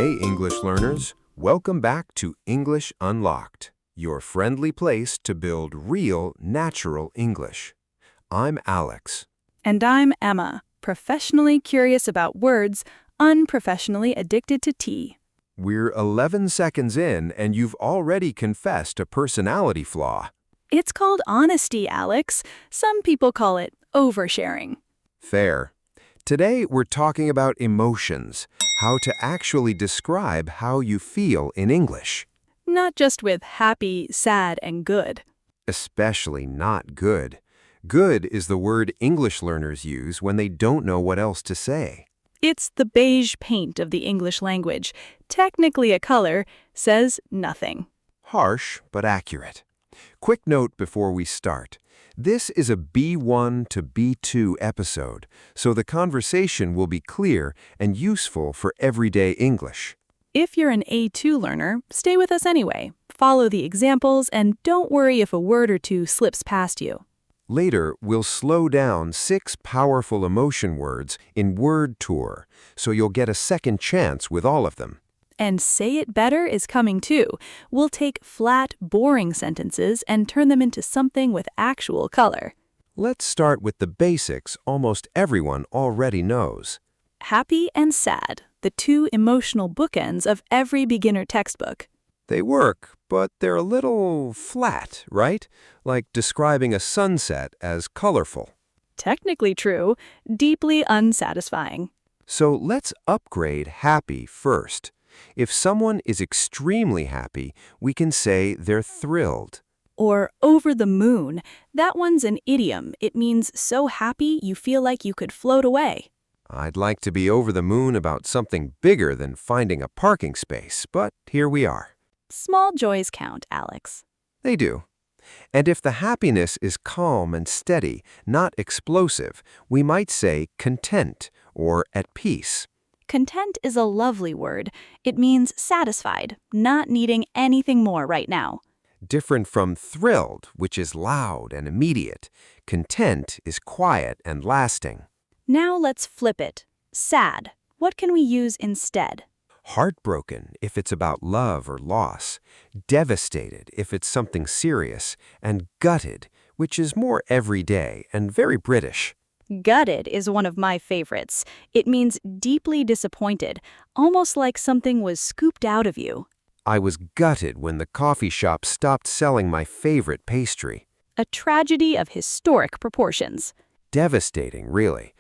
Hey English learners, welcome back to English Unlocked, your friendly place to build real, natural English. I'm Alex. And I'm Emma, professionally curious about words, unprofessionally addicted to tea. We're 11 seconds in and you've already confessed a personality flaw. It's called honesty, Alex. Some people call it oversharing. Fair. Today we're talking about emotions, how to actually describe how you feel in English. Not just with happy, sad, and good. Especially not good. Good is the word English learners use when they don't know what else to say. It's the beige paint of the English language. Technically a color, says nothing. Harsh, but accurate. Quick note before we start. This is a B1 to B2 episode, so the conversation will be clear and useful for everyday English. If you're an A2 learner, stay with us anyway. Follow the examples and don't worry if a word or two slips past you. Later, we'll slow down 6 powerful emotion words in Word Tour, so you'll get a second chance with all of them. And Say It Better is coming too. We'll take flat, boring sentences and turn them into something with actual color. Let's start with the basics almost everyone already knows. Happy and sad, the two emotional bookends of every beginner textbook. They work, but they're a little flat, right? Like describing a sunset as colorful. Technically true, deeply unsatisfying. So let's upgrade happy first. If someone is extremely happy, we can say they're thrilled. Or over the moon. That one's an idiom. It means so happy you feel like you could float away. I'd like to be over the moon about something bigger than finding a parking space, but here we are. Small joys count, Alex. They do. And if the happiness is calm and steady, not explosive, we might say content or at peace. Content is a lovely word. It means satisfied, not needing anything more right now. Different from thrilled, which is loud and immediate. Content is quiet and lasting. Now let's flip it. Sad. What can we use instead? Heartbroken if it's about love or loss. Devastated if it's something serious. And gutted, which is more everyday and very British. Gutted is one of my favorites. It means deeply disappointed, almost like something was scooped out of you. I was gutted when the coffee shop stopped selling my favorite pastry. A tragedy of historic proportions. Devastating, really.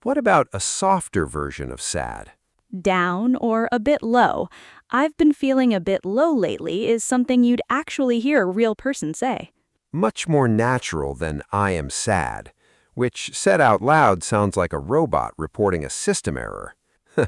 What about a softer version of sad? Down or a bit low. I've been feeling a bit low lately is something you'd actually hear a real person say. Much more natural than I am sad, which said out loud sounds like a robot reporting a system error.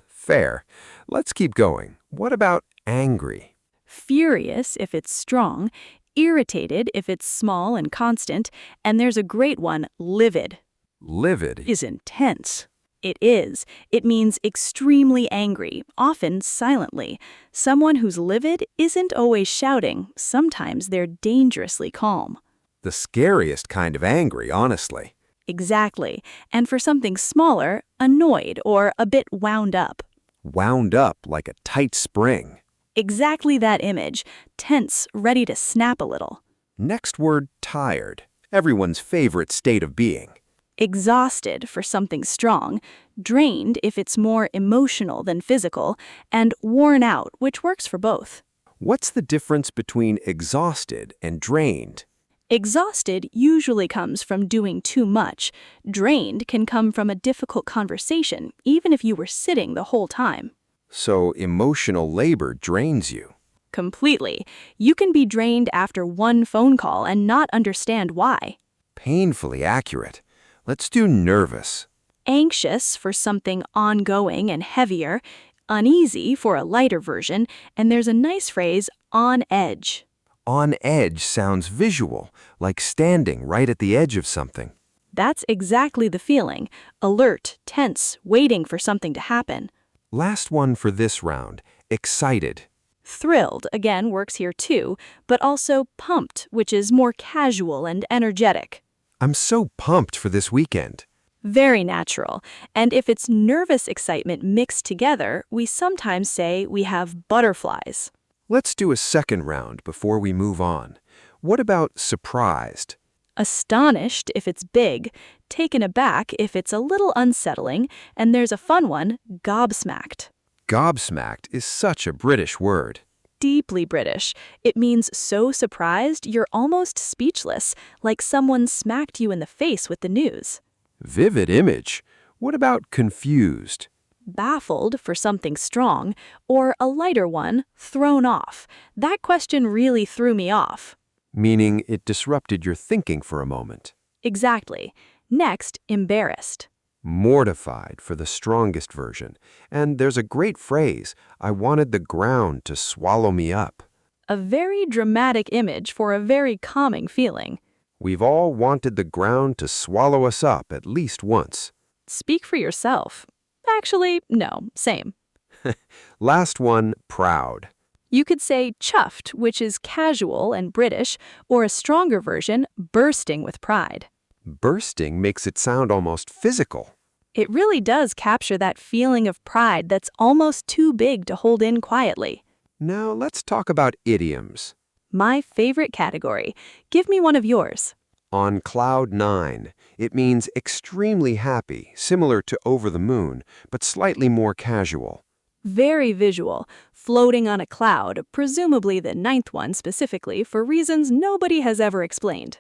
Fair. Let's keep going. What about angry? Furious if it's strong, irritated if it's small and constant, and there's a great one, livid. Livid Is intense. It is. It means extremely angry, often silently. Someone who's livid isn't always shouting. Sometimes they're dangerously calm. the scariest kind of angry, honestly. Exactly. And for something smaller, annoyed or a bit wound up. Wound up like a tight spring. Exactly that image. Tense, ready to snap a little. Next word, tired. Everyone's favorite state of being. Exhausted for something strong, drained if it's more emotional than physical, and worn out, which works for both. What's the difference between exhausted and drained? Exhausted usually comes from doing too much. Drained can come from a difficult conversation, even if you were sitting the whole time. So emotional labor drains you. Completely. You can be drained after one phone call and not understand why. Painfully accurate. Let's do nervous. Anxious for something ongoing and heavier, uneasy for a lighter version, and there's a nice phrase, on edge. On edge sounds visual, like standing right at the edge of something. That's exactly the feeling. Alert, tense, waiting for something to happen. Last one for this round, excited. Thrilled, again, works here too, but also pumped, which is more casual and energetic. I'm so pumped for this weekend. Very natural. And if it's nervous excitement mixed together, we sometimes say we have butterflies. Let's do a second round before we move on. What about surprised? Astonished if it's big, taken aback if it's a little unsettling, and there's a fun one, gobsmacked. Gobsmacked is such a British word. Deeply British. It means so surprised you're almost speechless, like someone smacked you in the face with the news. Vivid image. What about confused? Baffled for something strong, or a lighter one, thrown off. That question really threw me off. Meaning it disrupted your thinking for a moment. Exactly. Next, embarrassed. Mortified for the strongest version. And there's a great phrase, I wanted the ground to swallow me up. A very dramatic image for a very calming feeling. We've all wanted the ground to swallow us up at least once. Speak for yourself. Actually, no, same. Last one, proud. You could say chuffed, which is casual and British, or a stronger version, bursting with pride. Bursting makes it sound almost physical. It really does capture that feeling of pride that's almost too big to hold in quietly. Now let's talk about idioms. My favorite category. Give me one of yours. On cloud nine, it means extremely happy, similar to over the moon, but slightly more casual. Very visual, floating on a cloud, presumably the ninth one specifically, for reasons nobody has ever explained.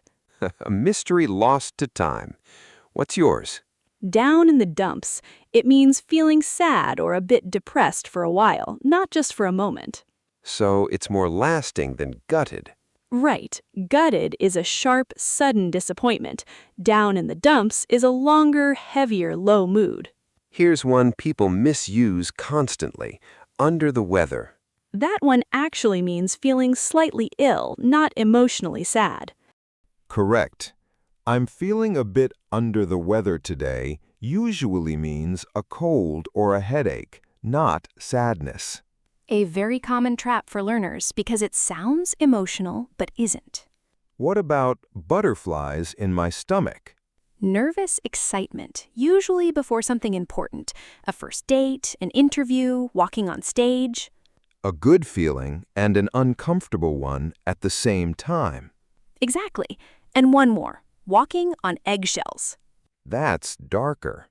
A mystery lost to time. What's yours? Down in the dumps. It means feeling sad or a bit depressed for a while, not just for a moment. So it's more lasting than gutted. Right. Gutted is a sharp, sudden disappointment. Down in the dumps is a longer, heavier, low mood. Here's one people misuse constantly, under the weather. That one actually means feeling slightly ill, not emotionally sad. Correct. I'm feeling a bit under the weather today usually means a cold or a headache, not sadness. A very common trap for learners because it sounds emotional but isn't. What about butterflies in my stomach? Nervous excitement, usually before something important, a first date, an interview, walking on stage. A good feeling and an uncomfortable one at the same time. Exactly. And one more, walking on eggshells. That's darker.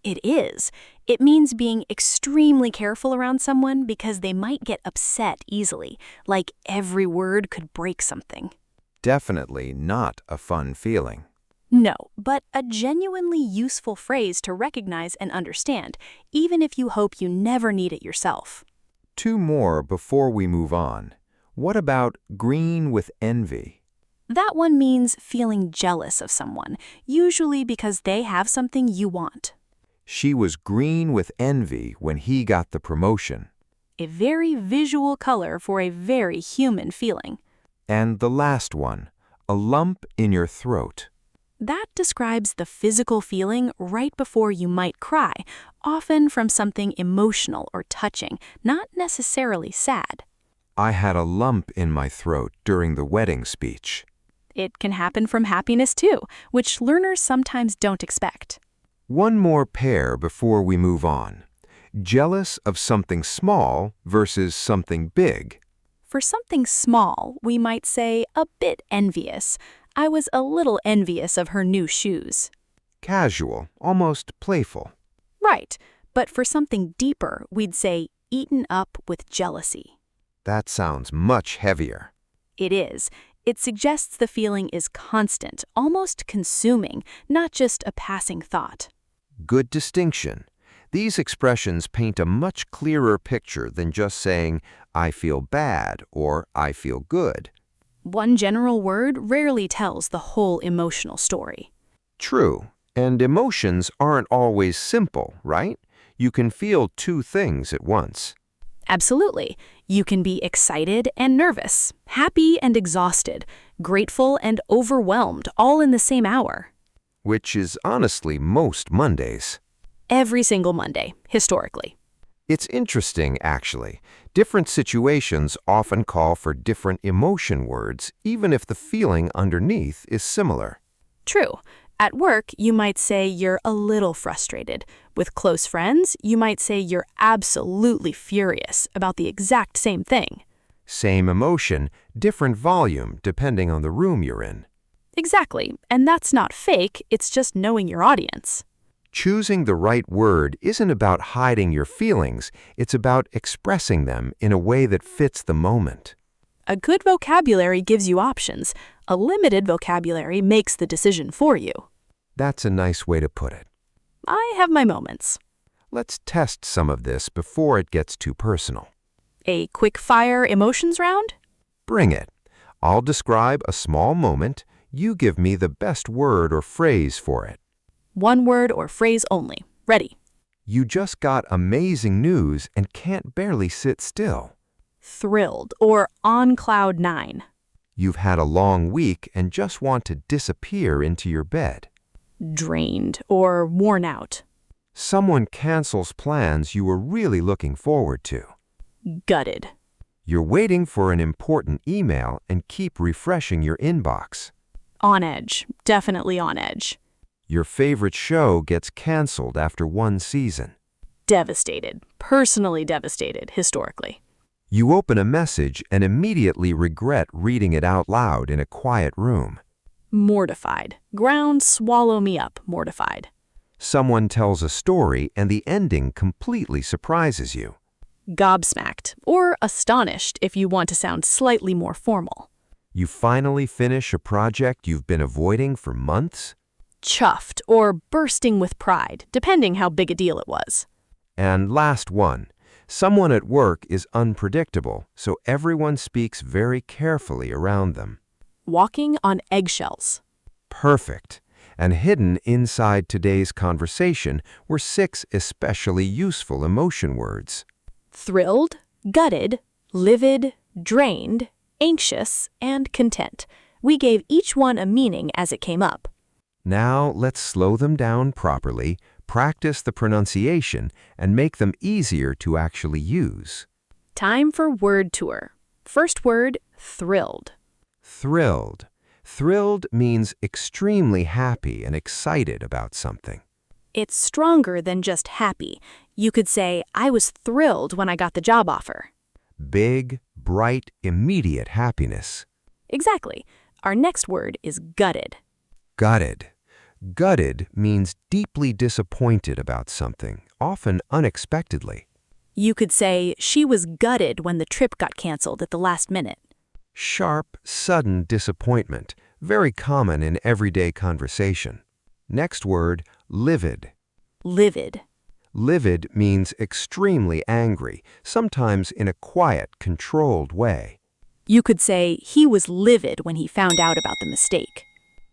It is. It means being extremely careful around someone because they might get upset easily, like every word could break something. Definitely not a fun feeling. No, but a genuinely useful phrase to recognize and understand, even if you hope you never need it yourself. Two more before we move on. What about green with envy? That one means feeling jealous of someone, usually because they have something you want. She was green with envy when he got the promotion. A very visual color for a very human feeling. And the last one, a lump in your throat. That describes the physical feeling right before you might cry, often from something emotional or touching, not necessarily sad. I had a lump in my throat during the wedding speech. It can happen from happiness too, which learners sometimes don't expect. One more pair before we move on. Jealous of something small versus something big. For something small, we might say a bit envious. I was a little envious of her new shoes. Casual, almost playful. Right, but for something deeper, we'd say eaten up with jealousy. That sounds much heavier. It is. It suggests the feeling is constant, almost consuming, not just a passing thought. Good distinction. These expressions paint a much clearer picture than just saying, I feel bad or I feel good. One general word rarely tells the whole emotional story. True, and emotions aren't always simple, right? You can feel two things at once. Absolutely. You can be excited and nervous, happy and exhausted, grateful and overwhelmed, all in the same hour. Which is honestly most Mondays. Every single Monday, historically. It's interesting, actually. Different situations often call for different emotion words, even if the feeling underneath is similar. True. At work, you might say you're a little frustrated. With close friends, you might say you're absolutely furious about the exact same thing. Same emotion, different volume depending on the room you're in. Exactly, and that's not fake, it's just knowing your audience. Choosing the right word isn't about hiding your feelings, it's about expressing them in a way that fits the moment. A good vocabulary gives you options. A limited vocabulary makes the decision for you. That's a nice way to put it. I have my moments. Let's test some of this before it gets too personal. A quick-fire emotions round? Bring it. I'll describe a small moment. You give me the best word or phrase for it. One word or phrase only. Ready. You just got amazing news and can't barely sit still. Thrilled or on cloud nine. You've had a long week and just want to disappear into your bed. Drained or worn out. Someone cancels plans you were really looking forward to. Gutted. You're waiting for an important email and keep refreshing your inbox. On edge. Definitely on edge. Your favorite show gets canceled after one season. Devastated. Personally devastated, historically. You open a message and immediately regret reading it out loud in a quiet room. Mortified. Ground swallow me up, mortified. Someone tells a story and the ending completely surprises you. Gobsmacked, or astonished if you want to sound slightly more formal. You finally finish a project you've been avoiding for months. Chuffed, or bursting with pride, depending how big a deal it was. And last one, someone at work is unpredictable, so everyone speaks very carefully around them. Walking on eggshells. Perfect. And hidden inside today's conversation were 6 especially useful emotion words. Thrilled, gutted, livid, drained, anxious, and content. We gave each one a meaning as it came up. Now let's slow them down properly, practice the pronunciation, and make them easier to actually use. Time for word tour. First word, thrilled. Thrilled. Thrilled means extremely happy and excited about something. It's stronger than just happy. You could say, I was thrilled when I got the job offer. Big, bright, immediate happiness. Exactly. Our next word is gutted. Gutted. Gutted means deeply disappointed about something, often unexpectedly. You could say, she was gutted when the trip got canceled at the last minute. Sharp, sudden disappointment, very common in everyday conversation. Next word, livid. Livid. Livid means extremely angry, sometimes in a quiet, controlled way. You could say, he was livid when he found out about the mistake.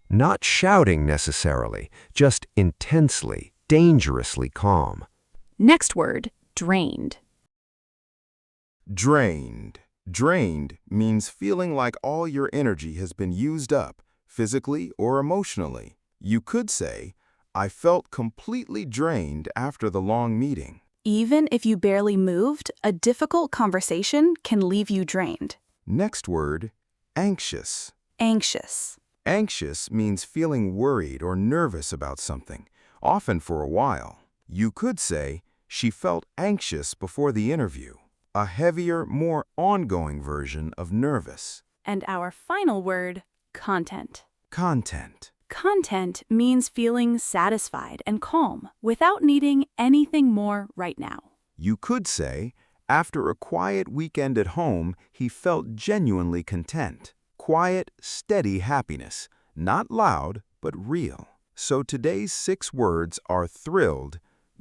Not shouting necessarily, just intensely, dangerously calm. Next word, drained. Drained. Drained means feeling like all your energy has been used up, physically or emotionally. You could say, I felt completely drained after the long meeting. Even if you barely moved, a difficult conversation can leave you drained. Next word, anxious. Anxious. Anxious means feeling worried or nervous about something, often for a while. You could say, she felt anxious before the interview, a heavier, more ongoing version of nervous. And our final word, content. Content. Content means feeling satisfied and calm without needing anything more right now. You could say, after a quiet weekend at home, he felt genuinely content. Quiet, steady happiness, not loud, but real. So today's 6 words are thrilled,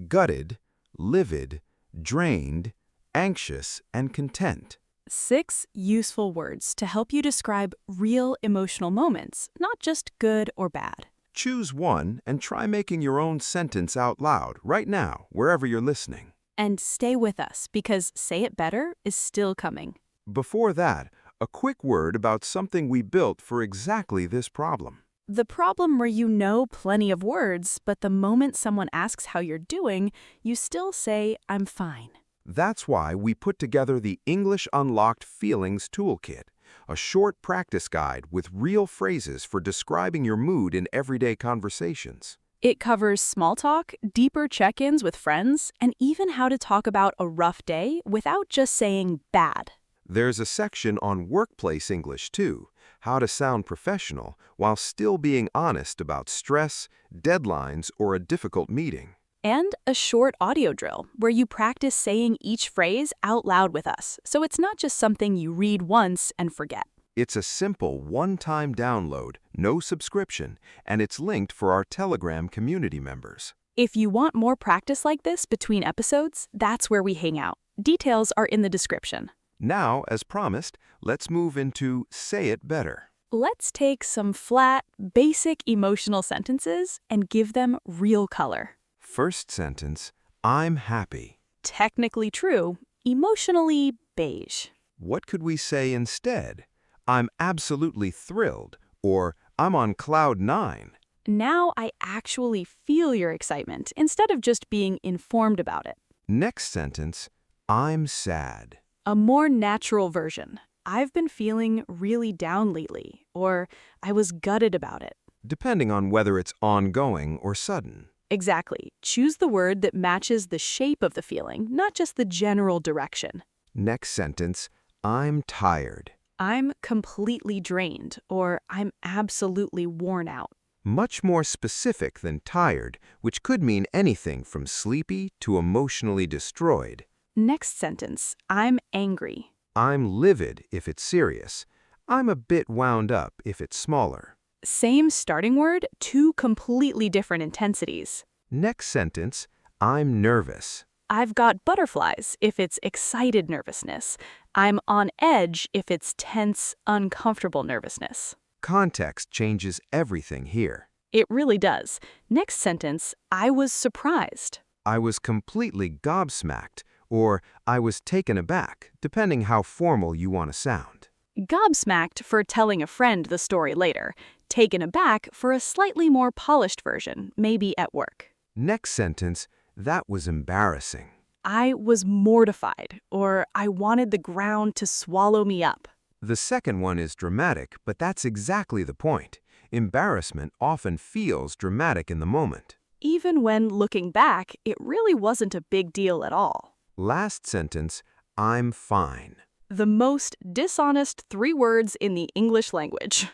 gutted, livid, drained, anxious, and content. 6 useful words to help you describe real emotional moments, not just good or bad. Choose one and try making your own sentence out loud right now, wherever you're listening. And stay with us because Say It Better is still coming. Before that, a quick word about something we built for exactly this problem. The problem where you know plenty of words, but the moment someone asks how you're doing, you still say, I'm fine. That's why we put together the English Unlocked Feelings Toolkit, a short practice guide with real phrases for describing your mood in everyday conversations. It covers small talk, deeper check-ins with friends, and even how to talk about a rough day without just saying bad. There's a section on workplace English too, how to sound professional while still being honest about stress, deadlines, or a difficult meeting. And a short audio drill where you practice saying each phrase out loud with us, so it's not just something you read once and forget. It's a simple one-time download, no subscription, and it's linked for our Telegram community members. If you want more practice like this between episodes, that's where we hang out. Details are in the description. Now, as promised, let's move into Say It Better. Let's take some flat, basic emotional sentences and give them real color. First sentence, I'm happy. Technically true, emotionally beige. What could we say instead? I'm absolutely thrilled, or I'm on cloud 9. Now I actually feel your excitement instead of just being informed about it. Next sentence, I'm sad. A more natural version. I've been feeling really down lately, or I was gutted about it. Depending on whether it's ongoing or sudden. Exactly. Choose the word that matches the shape of the feeling, not just the general direction. Next sentence, I'm tired. I'm completely drained, or I'm absolutely worn out. Much more specific than tired, which could mean anything from sleepy to emotionally destroyed. Next sentence, I'm angry. I'm livid if it's serious. I'm a bit wound up if it's smaller. Same starting word, two completely different intensities. Next sentence, I'm nervous. I've got butterflies if it's excited nervousness. I'm on edge if it's tense, uncomfortable nervousness. Context changes everything here. It really does. Next sentence, I was surprised. I was completely gobsmacked, or I was taken aback, depending how formal you want to sound. Gobsmacked for telling a friend the story later. Taken aback for a slightly more polished version, maybe at work. Next sentence, that was embarrassing. I was mortified, or I wanted the ground to swallow me up. The second one is dramatic, but that's exactly the point. Embarrassment often feels dramatic in the moment. Even when looking back, it really wasn't a big deal at all. Last sentence, I'm fine. The most dishonest 3 words in the English language.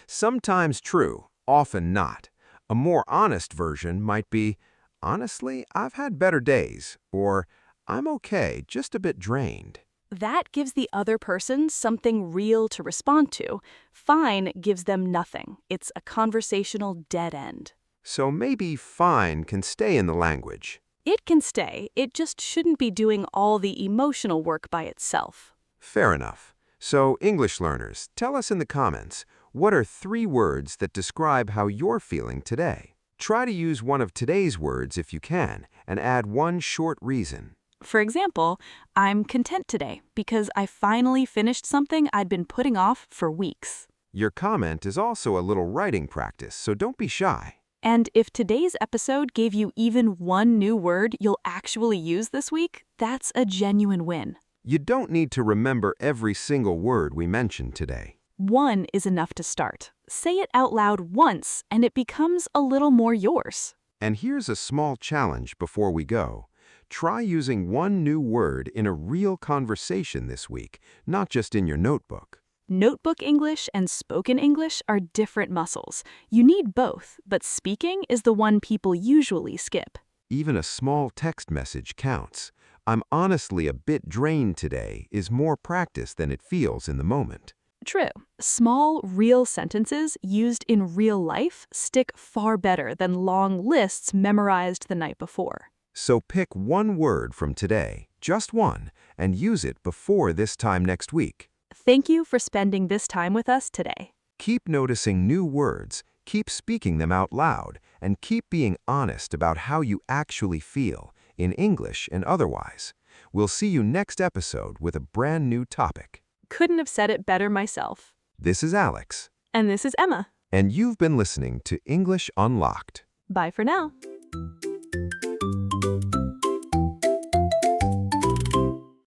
Sometimes true, often not. A more honest version might be, honestly, I've had better days, or I'm okay, just a bit drained. That gives the other person something real to respond to. Fine gives them nothing. It's a conversational dead end. So maybe fine can stay in the language. It can stay, it just shouldn't be doing all the emotional work by itself. Fair enough. So, English learners, tell us in the comments, what are 3 words that describe how you're feeling today? Try to use one of today's words if you can, and add one short reason. For example, I'm content today because I finally finished something I'd been putting off for weeks. Your comment is also a little writing practice, so don't be shy. And if today's episode gave you even one new word you'll actually use this week, that's a genuine win. You don't need to remember every single word we mentioned today. One is enough to start. Say it out loud once, and it becomes a little more yours. And here's a small challenge before we go. Try using one new word in a real conversation this week, not just in your notebook. Notebook English and spoken English are different muscles. You need both, but speaking is the one people usually skip. Even a small text message counts. I'm honestly a bit drained today is more practice than it feels in the moment. True. Small, real sentences used in real life stick far better than long lists memorized the night before. So pick one word from today, just one, and use it before this time next week. Thank you for spending this time with us today. Keep noticing new words, keep speaking them out loud, and keep being honest about how you actually feel, in English and otherwise. We'll see you next episode with a brand new topic. Couldn't have said it better myself. This is Alex. And this is Emma. And you've been listening to English Unlocked. Bye for now.